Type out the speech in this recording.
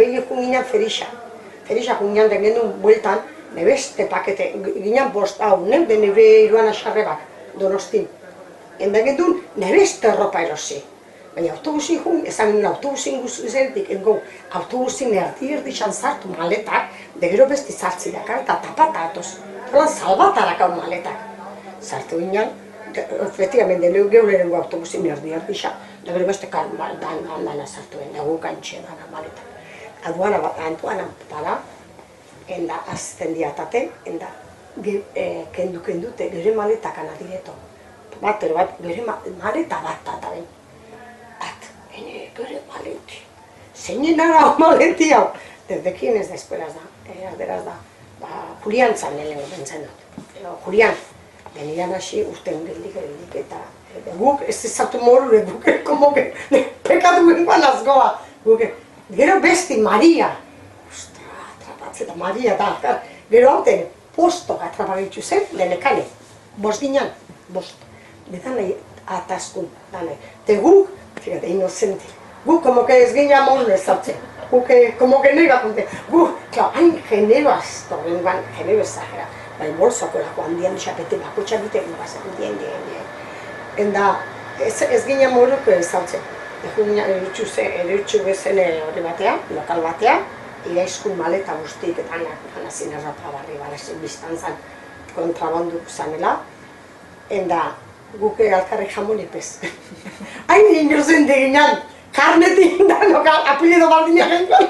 behin ginen Ferixa. Ferixa ginen den gendun bueltan, nebeste pakete, ginen bost hau, de nire iruan asarrebak, Donostin. Enda gendun, nebeste ropa erosi. Baina autobusin jun, esan ginen autobusin guzuzetik, autobusin erdi sartu maletak, de gero besti zartzi dakar, eta tapata atoz. Hola, salbatarak hau maletak. Sartu ginen, efectivamente, geulerengo autobusin erdi xa, da gero beste dana sartu ginen, egun kantxe dana maletak. Antuana para, enda azten diataten, enda kendu-kendute, gure maletak anadireto. Bat, gure maleta bat eta ben. Gure maleti. Zeinen ara maleti hau. Dekin ez da esperaz da, alderaz da. Julian zan lehenko bentzen dut. Julian, denidan hasi urten geldik eta guk ez ezatu morure, guk komoke pekatu bengoan azgoa. Gero besti Maria. Ostra, atrapatzeta Maria da. Gero hauten postoak atrapagitzu zen, lehenekane. Bost ginen, bost. Dedan ataskun, dane. Te guk, fíjate, inocente. Guk, como que ez ginen amorru ezautzen. Guk, como que nega konte. Guk, klar, hain genero azto, genero ezagera. Bai, bolsoako lako handian xapete bako txabiteko bazen, dien. Enda, ez ginen amorruko ezautzen. Erutxu bezen hori batean, lokal batean, iraizkun maleta guztik eta anazin errapa barri balazen biztan zan kontrabandu zanela. Enda, guk alkarrik jamon epez. Hain inozen diginan, karnetik da, apelido bardinak enkoan.